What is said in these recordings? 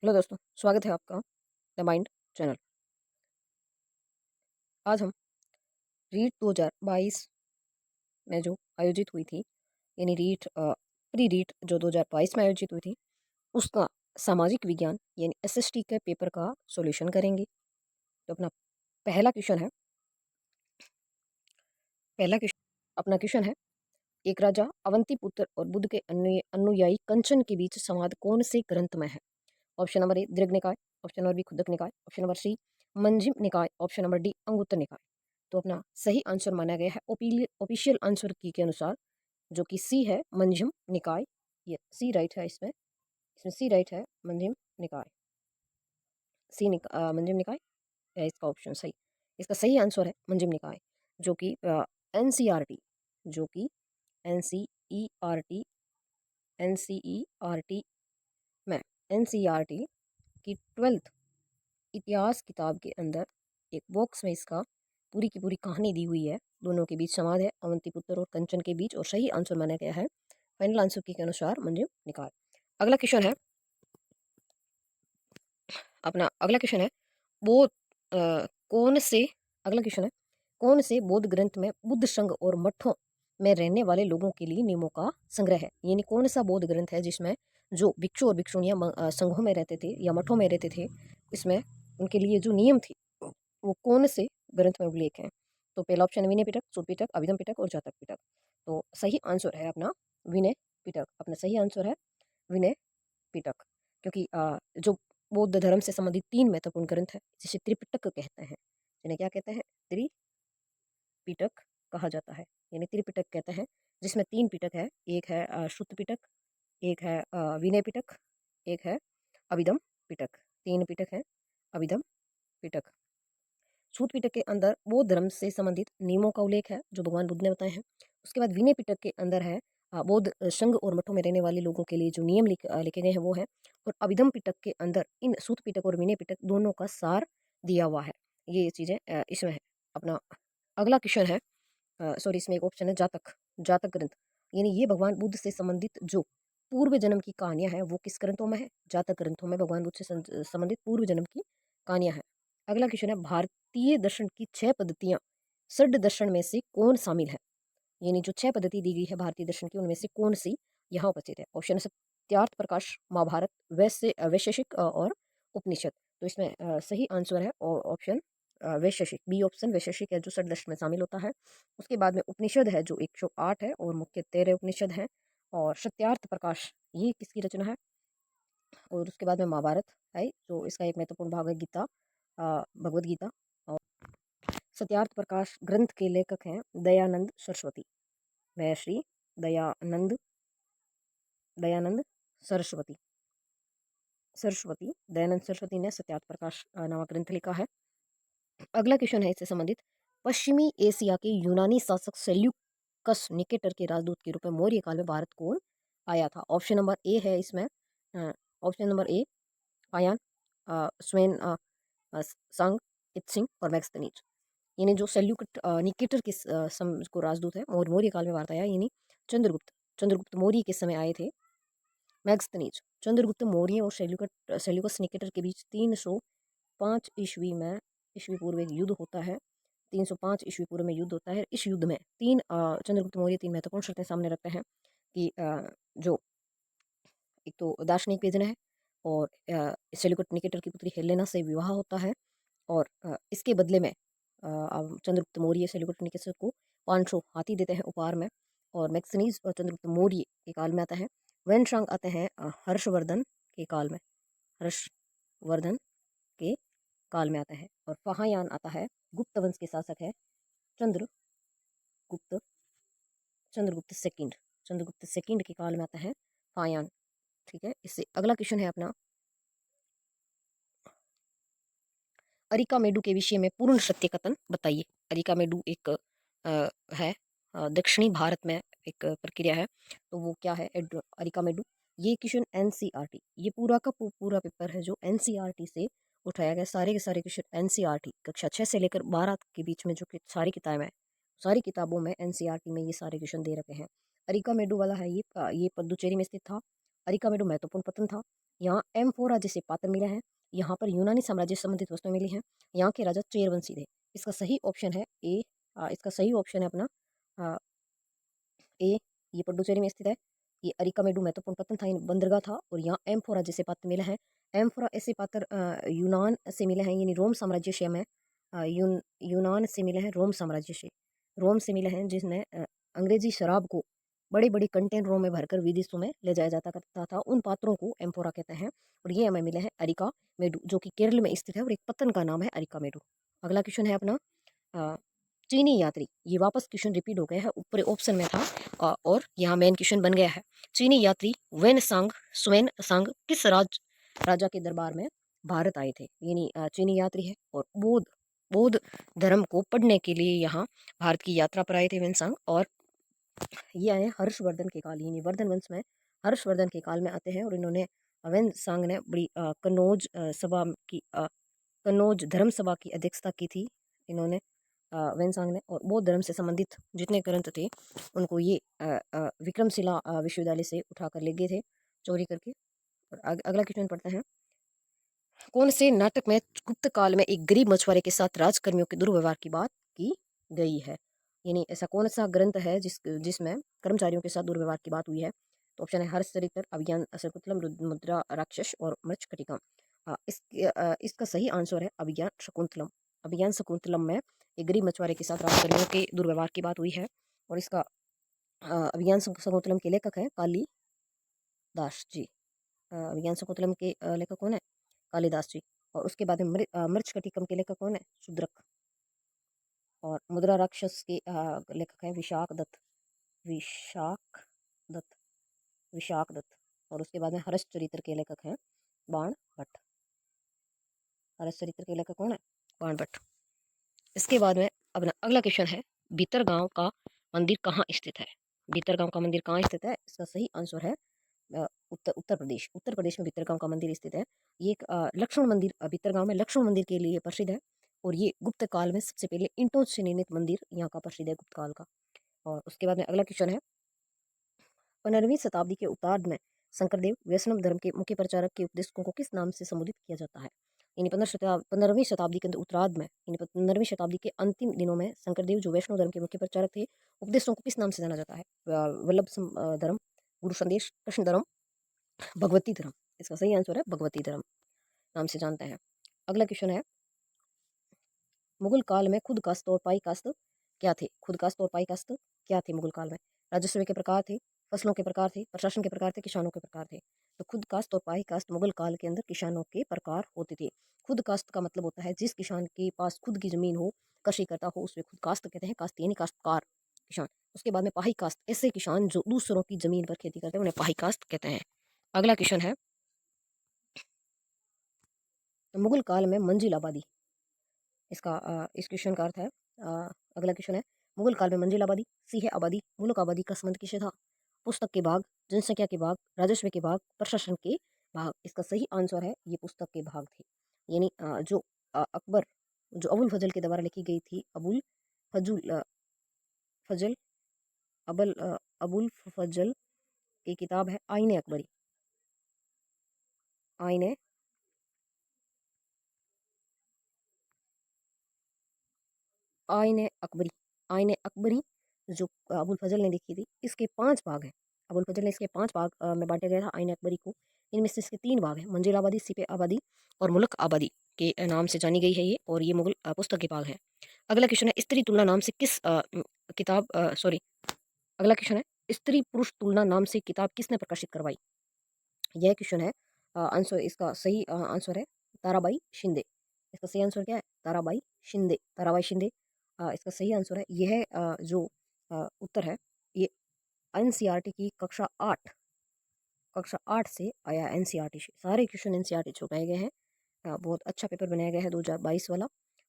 Hello दोस्तों, स्वागत है आपका द माइंड चैनल। आज हम रीट 2022 में जो आयोजित हुई थी, यानी प्री रीट जो 2022 में आयोजित हुई थी, उसका सामाजिक विज्ञान यानी एसएसटी के पेपर का सॉल्यूशन करेंगे। तो पहला क्वेश्चन अपना क्वेश्चन है, एक राजा अवंतीपुत्र और बुद्ध के अनुयायी कंचन के बीच संवाद कौन से ग्रंथ में है? ऑप्शन नंबर ए दीर्घ निकाय, ऑप्शन नंबर बी खुद्दक निकाय, ऑप्शन नंबर सी मंजिम निकाय, ऑप्शन नंबर डी अंगुत्तर निकाय। तो अपना सही आंसर माना गया है ऑफिशियल आंसर की के अनुसार, जो कि सी है मंजिम निकाय। ये सी राइट है, इसमें सी राइट है, मंजिम निकाय। मंजिम निकाय है इसका ऑप्शन सही। इसका सही आंसर है मंजिम निकाय, जो कि एनसीईआरटी जो कि एनसीईआरटी एनसीईआरटी में एनसीईआरटी की 12th इतिहास किताब के अंदर एक बॉक्स में इसका पूरी की पूरी कहानी दी हुई है। दोनों के बीच संवाद है, अवंतीपुत्र और कंचन के बीच, और सही आंसर माना गया है फाइनल आंसर की के अनुसार मंजिम निकाय। अगला क्वेश्चन है अगला क्वेश्चन है वो कौन से अगला क्वेश्चन है कौन से बौद्ध ग्रंथ में बुद्ध संघ और मठों में रहने वाले लोगों के लिए नियमों का संग्रह है? यानी कौन सा बौद्ध ग्रंथ है जिसमें जो भिक्षु और भिक्षुणियां संघों में रहते थे या मठों में रहते थे, इसमें उनके लिए जो नियम थे वो कौन से ग्रंथ में उल्लेख है? तो पहला ऑप्शन है विनय पिटक, सूत पिटक, अभिधम पिटक और जातक पिटक। तो सही आंसर है अपना विनय पिटक। अपना सही आंसर है विनय पिटक, क्योंकि जो बौद्ध धर्म से संबंधित 3 महत्वपूर्ण ग्रंथ है जिसे त्रिपिटक कहते हैं, जिन्हें क्या कहते हैं? त्रिपिटक कहा जाता है, यानी त्रिपिटक कहते हैं, जिसमें 3 पिटक है। एक है शुद्ध पिटक, एक है विनय पिटक, एक है अभिधम पिटक। 3 पिटक है अभिधम पिटक। सूत पिटक के अंदर बौद्ध धर्म से संबंधित नियमों का उल्लेख है जो भगवान बुद्ध ने बताए हैं। उसके बाद विनय पिटक के अंदर है बौद्ध संघ और मठों में रहने वाले लोगों के लिए जो नियम लिखे गए हैं वो है। और अभिधम पिटक के अंदर इन सूत पिटक और विनय पिटक दोनों का सार दिया हुआ है। ये चीज़ें इसमें है। अपना अगला क्वेश्चन है, सॉरी, इसमें एक ऑप्शन है जातक जातक ग्रंथ, यानी ये भगवान बुद्ध से संबंधित जो पूर्व जन्म की कहानियां हैं वो किस ग्रंथों में है? जातक ग्रंथों में भगवान बुद्ध से संबंधित पूर्व जन्म की कहानियां हैं। अगला क्वेश्चन है, भारतीय दर्शन की 6 पद्धतियां षड दर्शन में से कौन शामिल है? यानी जो 6 पद्धति दी गई है भारतीय दर्शन की, उनमें से कौन सी यहाँ उपस्थित है? ऑप्शन है सत्यार्थ प्रकाश, महाभारत, वैशेषिक और उपनिषद। तो इसमें सही आंसर है ऑप्शन वैशेषिक, बी ऑप्शन वैशेषिक है जो षड दर्शन में शामिल होता है। उसके बाद में उपनिषद है जो 108 है और मुख्य 13 उपनिषद हैं। और सत्यार्थ प्रकाश ये किसकी रचना है? और उसके बाद में महाभारत है जो इसका एक महत्वपूर्ण भाग है, गीता, भगवद गीता। और सत्यार्थ प्रकाश ग्रंथ के लेखक हैं दयानंद सरस्वती। वह श्री दयानंद दयानंद सरस्वती सरस्वती दयानंद सरस्वती ने सत्यार्थ प्रकाश नामक ग्रंथ लिखा है। अगला क्वेश्चन है इससे संबंधित, पश्चिमी एशिया के यूनानी शासक सेल्यूकस निकेटर के राजदूत के रूप में मौर्य काल में भारत कौन आया था? ऑप्शन नंबर ए है इसमें, ऑप्शन नंबर ए पायान, स्वेन संग, इत्सिंग और मैक्सतनीज। यानी जो निकेटर के को राजदूत है और मौर्य काल में भारत आया, यानी चंद्रगुप्त मौर्य के समय आए थे। मैक्सतनीज चंद्रगुप्त मौर्य और सेल्यूकस निकेटर के बीच 305 ईस्वी पूर्व एक युद्ध होता है। 305 ईस्वी पूर्व में युद्ध होता है। इस युद्ध में चंद्रगुप्त मौर्य 3 महत्वपूर्ण शर्तें सामने रखते हैं कि जो एक तो दार्शनिक भेजना है, और सेल्यूकस निकेटर की पुत्री हेलेना से विवाह होता है। और इसके बदले में चंद्रगुप्त मौर्य सेल्यूकस निकेटर को 500 हाथी देते हैं उपहार में। और मैक्सनीज और चंद्रगुप्त मौर्य के काल में आता है। वैनशांग आते हैं हर्षवर्धन के काल में, हर्षवर्धन के काल में आता है। और फाहायान आता है, गुप्त वंश के शासक है चंद्रगुप्त चंद्रगुप्त सेकंड के काल में आता है फायान। ठीक है, इससे अगला क्वेश्चन है अपना, अरिकामेडु के विषय में पूर्ण सत्य कथन बताइए। अरिकामेडु एक है दक्षिणी भारत में एक प्रक्रिया है, तो वो क्या है? अरिकामेडु। ये क्वेश्चन एनसीईआरटी, ये पूरा का पूरा पेपर है जो एनसीईआरटी से उठाया गया। सारे के सारे क्वेश्चन एनसीईआरटी कक्षा 6 से लेकर 12 के बीच में जो कि सारी किताबें हैं, सारी किताबों में एनसीईआरटी में ये सारे क्वेश्चन दे रखे हैं। अरिकामेडु वाला है ये पुडुचेरी में स्थित था। अरिकामेडो महत्वपूर्ण पतन था। यहाँ एम्फोरा जैसे पात्र मिले हैं। यहाँ पर यूनानी साम्राज्य से संबंधित वस्तुएं मिली हैं। यहाँ के राजा चेरवंशी थे। इसका सही ऑप्शन है ए। इसका सही ऑप्शन है अपना अ, ए। ये पुडुचेरी में स्थित है। ये अरिकामेडू महत्वपूर्ण पतन था, बंदरगाह था। और यहाँ एम्फोरा जैसे पात्र मिले हैं। एम्फोरा ऐसे पात्र यूनान से मिले हैं, यानी रोम साम्राज्य से हमें यूनान से मिले हैं, रोम साम्राज्य से, रोम से मिले हैं, जिसने अंग्रेजी शराब को बड़े बड़े कंटेनरों में भरकर विदेशों में ले जाया जाता करता था। उन पात्रों को एम्फोरा कहते हैं। और ये हमें मिले हैं अरिका मेडू, जो कि केरल में स्थित है, और एक पत्तन का नाम है अरिका मेडू। अगला क्वेश्चन है अपना अ, चीनी यात्री। ये वापस क्वेश्चन रिपीट हो गया है, ऊपर ऑप्शन में था और यहाँ मेन क्वेश्चन बन गया है। चीनी यात्री स्वेन सांग किस राजा के दरबार में भारत आए थे? यानी चीनी यात्री है और बौद्ध बौद्ध धर्म को पढ़ने के लिए यहाँ भारत की यात्रा पर आए थे वेनसांग। और ये आए हर्षवर्धन के काल, यानी वर्धन वंश में हर्षवर्धन के काल में आते हैं। और इन्होंने वेनसांग ने बड़ी कन्नौज धर्म सभा की अध्यक्षता की थी इन्होंने, वेनसांग ने। और बौद्ध धर्म से संबंधित जितने ग्रंथ थे उनको ये विक्रमशिला विश्वविद्यालय से उठा कर ले गए थे चोरी करके। और अगला क्वेश्चन पढ़ते हैं। कौन से नाटक में गुप्त काल में एक गरीब मछुआरे के साथ राजकर्मियों के दुर्व्यवहार की बात की गई है? यानी ऐसा कौन सा ग्रंथ है जिसमें कर्मचारियों के साथ दुर्व्यवहार की बात हुई है? तो ऑप्शन है हर्षचरित्र, अभिज्ञान शकुंतलम, रुद्रमुद्रा राक्षस और मृच्छकटिकम। इसका सही आंसर है अभिज्ञान शकुंतलम। अभिज्ञान शकुंतलम में एक गरीब मछुआरे के साथ राजकर्मियों के दुर्व्यवहार की बात हुई है। और इसका अभिज्ञान शकुंतलम के लेखक है कालिदास जी। अभिज्ञान शकुंतलम के लेखक कौन है? कालिदास जी। और उसके बाद में मृच्छकटिकम के लेखक कौन है? शूद्रक। और मुद्रा राक्षस के लेखक हैं विशाख दत्त। विशाख दत्त। विशाख दत्त। और उसके बाद में हर्ष चरित्र के लेखक हैं बाण भट्ट। हर्ष चरित्र के लेखक कौन है? बाण भट्ट। इसके बाद में अब अगला क्वेश्चन है, भीतर गांव का मंदिर कहाँ स्थित है? भीतर गांव का मंदिर कहाँ स्थित है? इसका सही आंसर है उत्तर प्रदेश। उत्तर प्रदेश में भीतरगांव का मंदिर स्थित है। ये एक लक्ष्मण मंदिर भीतरगांव में लक्ष्मण मंदिर के लिए प्रसिद्ध है। और ये गुप्त काल में सबसे पहले ईंटों से निर्मित मंदिर यहाँ का प्रसिद्ध है, गुप्त काल का। और उसके बाद में अगला क्वेश्चन है, 15वीं शताब्दी के उत्तरार्ध में शंकरदेव वैष्णव धर्म के मुख्य प्रचारक के उपदेशकों को किस नाम से संबोधित किया जाता है? यानी 15वीं शताब्दी के उत्तरार्ध में, यानी 15वीं शताब्दी के अंतिम दिनों में शंकरदेव जो वैष्णव धर्म के मुख्य प्रचारक थे, उपदेशों को किस नाम से जाना जाता है? वल्लभ धर्म, गुरु संदेश, कृष्ण धर्म, भगवती धर्म। इसका सही आंसर है भगवती धर्म नाम से जानते हैं। अगला क्वेश्चन है, मुगल काल में खुद कास्त और पाई कास्त क्या थे? खुद कास्त और पाई कास्त क्या थे मुगल काल में? राजस्व के प्रकार थे, फसलों के प्रकार थे, प्रशासन के प्रकार थे, किसानों के प्रकार थे। तो खुद कास्त और पाई कास्त मुगल काल के अंदर किसानों के प्रकार होते थे। खुद कास्त का मतलब होता है जिस किसान के पास खुद की जमीन हो, कृषि करता हो, उसमें खुद कास्त कहते हैं। कास्त यानी काश्तकार किसान। उसके बाद में पाही कास्त, ऐसे किसान जो दूसरों की जमीन पर खेती करते हैं उन्हें पाही कास्त कहते हैं। अगला क्वेश्चन है, मुगल काल में मंजिल आबादी, इस क्वेश्चन का अर्थ है अगला क्वेश्चन है, मुगल काल में मंजिल आबादी, सिंह आबादी, मुल्क आबादी का संबंध किससे था? पुस्तक के भाग, जनसंख्या के भाग, राजस्व के भाग, प्रशासन के भाग। इसका सही आंसर है ये पुस्तक के भाग थे। यानी जो अकबर, जो अबुल फजल के द्वारा लिखी गई थी, अबुल फजुल फजल अबल अबुल फजल की किताब है आईने अकबरी। आईने आईने अकबरी। आईने अकबरी जो अबुल फजल ने लिखी थी, इसके 5 भाग हैं। अबुल फजल ने इसके 5 भाग में बांटा गया था आईने अकबरी को। इनमें से इसके 3 भाग हैं, मंजिल आबादी, सिपे आबादी और मुल्क आबादी के नाम से जानी गई है ये। और ये मुगल पुस्तक के भाग हैं। अगला क्वेश्चन है, स्त्री तुलना नाम से किस किताब सॉरी अगला क्वेश्चन है, स्त्री पुरुष तुलना नाम से किताब किसने प्रकाशित करवाई? यह क्वेश्चन है। आंसर, इसका सही आंसर है ताराबाई शिंदे। इसका सही आंसर क्या है? ताराबाई शिंदे। ताराबाई शिंदे इसका सही आंसर है। यह जो उत्तर है ये एनसीईआरटी की कक्षा 8 से आया है। एनसीईआरटी से सारे क्वेश्चन एनसीईआरटी से उठाए गए हैं। बहुत अच्छा पेपर बनाया गया है 2022 वाला।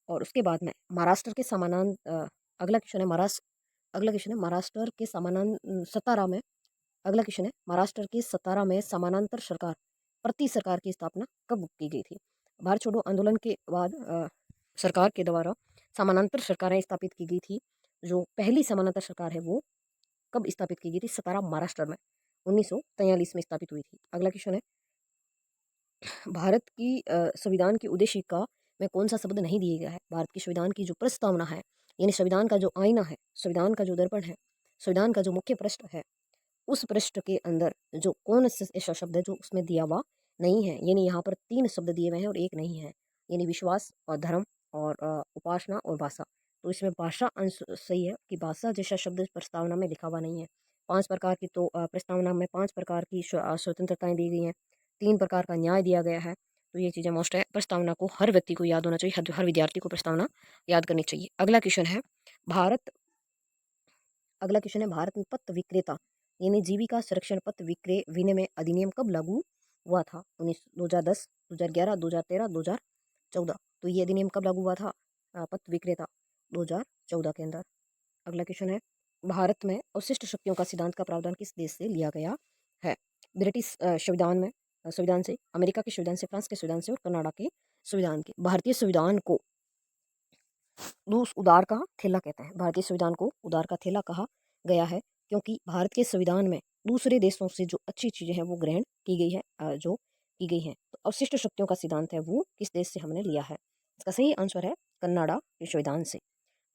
और उसके बाद में महाराष्ट्र के अगला क्वेश्चन है महाराष्ट्र के सतारा में अगला क्वेश्चन है, महाराष्ट्र के सतारा में समानांतर सरकार की स्थापना कब की गई थी? भारत छोड़ो आंदोलन के बाद सरकार के द्वारा समानांतर सरकारें स्थापित की गई थी। जो पहली समानांतर सरकार है वो कब स्थापित की गई थी? सतारा, महाराष्ट्र में। 1943 में स्थापित हुई थी। अगला क्वेश्चन है, भारत की संविधान की उद्देशिका में कौन सा शब्द नहीं दिया गया है? भारत की संविधान की जो प्रस्तावना है, यानी संविधान का जो आईना है, संविधान का जो दर्पण है, संविधान का जो मुख्य पृष्ठ है, उस पृष्ठ के अंदर जो कौन सा ऐसा शब्द है जो उसमें दिया हुआ नहीं है? यानी यहाँ पर 3 शब्द दिए हुए हैं और एक नहीं है, यानी विश्वास और धर्म और उपासना और भाषा। तो इसमें भाषा अंश सही है कि भाषा जैसा शब्द प्रस्तावना में लिखा हुआ नहीं है। 5 प्रकार की तो प्रस्तावना में 5 प्रकार की स्वतंत्रताएं दी गई हैं, 3 प्रकार का न्याय दिया गया है। तो ये चीज़ें मोस्ट है। प्रस्तावना को हर व्यक्ति को याद होना चाहिए, हर विद्यार्थी को प्रस्तावना याद करनी चाहिए। भारत अगला क्वेश्चन है, भारत में पत्र विक्रेता यानी जीविका संरक्षण पत्र विक्रय विनिमय अधिनियम कब लागू हुआ था? 2010, 2011, 2013, 2014। तो ये अधिनियम कब लागू हुआ था? पत्र विक्रेता 2014 के अंदर। अगला क्वेश्चन है, भारत में अवशिष्ट शक्तियों का सिद्धांत का प्रावधान किस देश से लिया गया है? ब्रिटिश संविधान से, अमेरिका के संविधान से, फ्रांस के संविधान से और कनाडा के संविधान के। भारतीय संविधान को उदार का थैला कहते हैं। भारतीय संविधान को उदार का थैला कहा गया है क्योंकि भारत के संविधान में दूसरे देशों से जो अच्छी चीज़ें हैं वो ग्रहण की गई है, जो की गई हैं। तो अवशिष्ट शक्तियों का सिद्धांत है वो किस देश से हमने लिया है? इसका सही आंसर है कनाडा के संविधान से।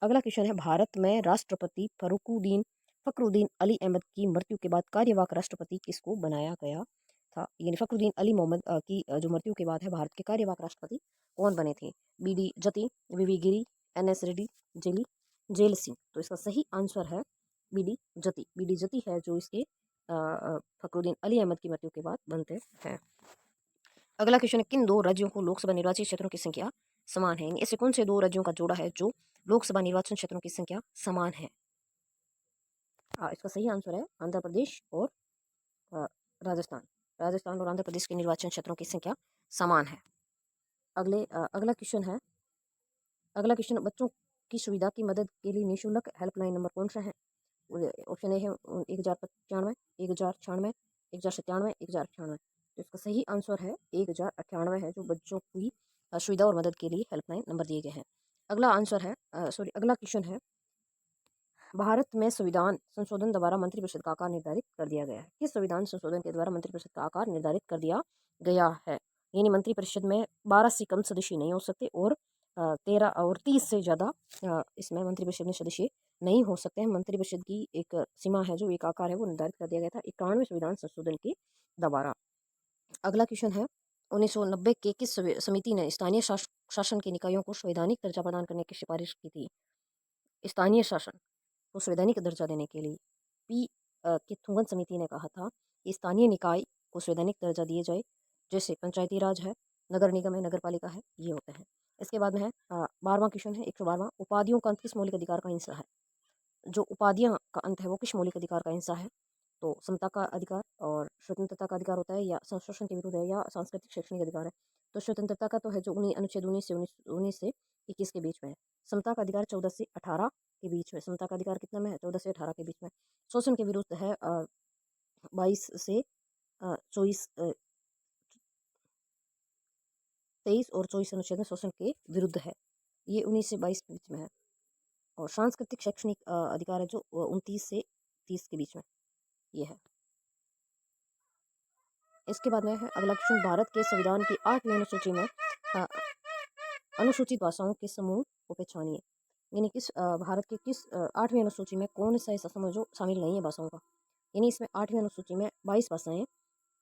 अगला क्वेश्चन है, भारत में राष्ट्रपति फखरुद्दीन अली अहमद की मृत्यु के बाद कार्यवाहक राष्ट्रपति किसको बनाया गया था? यानी फखरुद्दीन अली मोहम्मद की जो मृत्यु के बाद है भारत के कार्यवाहक राष्ट्रपति कौन बने थे? बी.डी. जति, वी.वी. गिरी, एन.एस. रेड्डी, जेल सिंह। तो इसका सही आंसर है बी.डी. जति। बी.डी. जति है जो इसके फखरुद्दीन अली अहमद की मृत्यु के बाद बनते हैं। अगला क्वेश्चन है, किन 2 राज्यों को लोकसभा निर्वाचन क्षेत्रों की संख्या समान है? ऐसे कौन से 2 राज्यों का जोड़ा है जो लोकसभा निर्वाचन क्षेत्रों की संख्या समान है? इसका सही आंसर है आंध्र प्रदेश और अ, राजस्थान। राजस्थान और आंध्र प्रदेश के निर्वाचन क्षेत्रों की संख्या समान है। अगला क्वेश्चन, बच्चों की सुविधा की मदद के लिए निःशुल्क हेल्पलाइन नंबर कौन सा है? ऑप्शन ए है 1095, 1096, 1097, 1098। तो इसका सही आंसर है 1098 है, जो बच्चों की सुविधा और मदद के लिए हेल्पलाइन नंबर दिए गए हैं। अगला क्वेश्चन है, भारत में संविधान संशोधन द्वारा मंत्रिपरिषद का आकार निर्धारित कर दिया गया है। किस संविधान संशोधन के द्वारा मंत्रिपरिषद का आकार निर्धारित कर दिया गया है? यानी मंत्रिपरिषद में 12 से कम सदस्य नहीं हो सकते और 13 और 30 से ज़्यादा इसमें मंत्रिपरिषद में सदस्य नहीं हो सकते हैं। मंत्रिपरिषद की एक सीमा है, जो एक आकार है, वो निर्धारित कर दिया गया था 91वें संविधान संशोधन के द्वारा। अगला क्वेश्चन है, 1990 के किस समिति ने स्थानीय शासन के निकायों को संवैधानिक दर्जा प्रदान करने की सिफारिश की थी? स्थानीय शासन को संवैधानिक दर्जा देने के लिए के थुंगन समिति ने कहा था कि स्थानीय निकाय को संवैधानिक दर्जा दिए जाए, जैसे पंचायती राज है, नगर निगम है, नगर पालिका है, ये होते हैं। इसके बाद में है 12वां क्वेश्चन है, 112वां, उपाधियों का अंत किस मौलिक अधिकार का हिस्सा है? जो उपाधियां का अंत है वो किस मौलिक अधिकार का हिस्सा है? तो समता का अधिकार और स्वतंत्रता का अधिकार होता है, या शोषण के विरुद्ध है, या सांस्कृतिक शैक्षणिक अधिकार है? तो स्वतंत्रता का तो है जो अनुच्छेद 19 से 21 के बीच में है। समता का अधिकार 14 से 18 के बीच में। समता का अधिकार कितना में है? 14 से 18 के बीच में। शोषण के विरुद्ध है 22 से 24, 23 और 24 अनुच्छेद में शोषण के विरुद्ध है, ये 19 से 22 के बीच में है। और सांस्कृतिक शैक्षणिक अधिकार है जो 29 से 30 के बीच में ये है। इसके बाद में है अगला क्वेश्चन, भारत के संविधान की 8वीं अनुसूची में अनुसूचित भाषाओं के समूह को पहचानिए। यानी भारत के किस 8वीं अनुसूची में कौन सा ऐसा समूह जो शामिल नहीं है भाषाओं का? यानी इसमें 8वीं अनुसूची में 22 भाषाएं,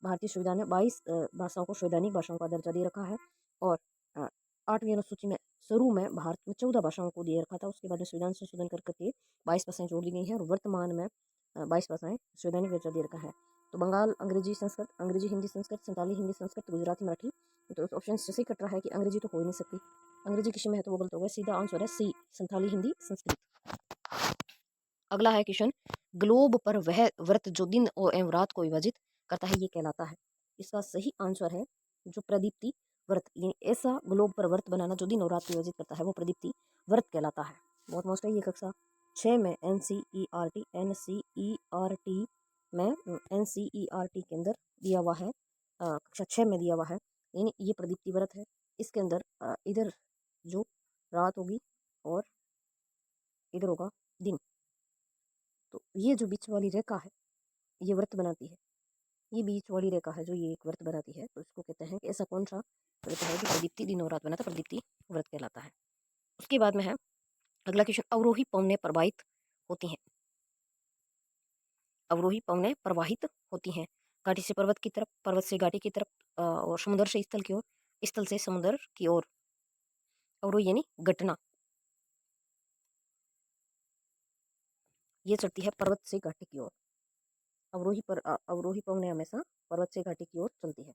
भारतीय संविधान में 22 भाषाओं को संवैधानिक भाषाओं का दर्जा दे रखा है। और 8वीं अनुसूची में शुरू में भारत में 14 भाषाओं को दे रखा था, उसके बाद में संविधान संशोधन करके 22 भाषाएं जोड़ दी गई हैं और वर्तमान में 22 भाषाएं संवैधानिक दर्जा दे रखा है। तो बंगाल अंग्रेजी संस्कृत, अंग्रेजी हिंदी संस्कृत, संताली हिंदी संस्कृत, गुजराती मराठी। तो ऑप्शन से सही कट रहा है कि अंग्रेजी तो हो ही नहीं सकती, अंग्रेजी किसी में है तो वो गलत हो गया। सीधा आंसर है सी, संताली हिंदी संस्कृत। अगला है क्वेश्चन, ग्लोब पर वह व्रत जो दिन और एवं रात को विभाजित करता है ये कहलाता है? इसका सही आंसर है जो प्रदीप्ति व्रत। यानी ऐसा ग्लोब पर व्रत बनाना जो दिन और रात को विभाजित करता है वो प्रदीप्ति व्रत कहलाता है। बहुत मोस्ट है ये। कक्षा 6 में एनसीईआरटी में एनसीईआरटी के अंदर दिया हुआ है, कक्षा 6 में दिया हुआ है। यानी ये प्रदीप्ति व्रत है। इसके अंदर इधर जो रात होगी और इधर होगा दिन, तो ये जो बीच वाली रेखा है ये व्रत बनाती है। ये बीच वाली रेखा है जो ये एक व्रत बनाती है, तो इसको कहते हैं कि ऐसा कौन सा व्रत है जो प्रदीप्ति दिनों रात बनाता, प्रदीप्ति व्रत कहलाता है। उसके बाद में है अगला क्वेश्चन, अवरोही पवनें प्रवाहित होती हैं। अवरोही पवनें प्रवाहित होती हैं घाटी से पर्वत की तरफ, पर्वत से घाटी की तरफ, और समुद्र से स्थल की ओर, स्थल से समुद्र की ओर। अवरोही यानी घटना, ये चढ़ती है पर्वत से घाटी की ओर। अवरोही पवनें हमेशा पर्वत से घाटी की ओर चलती है।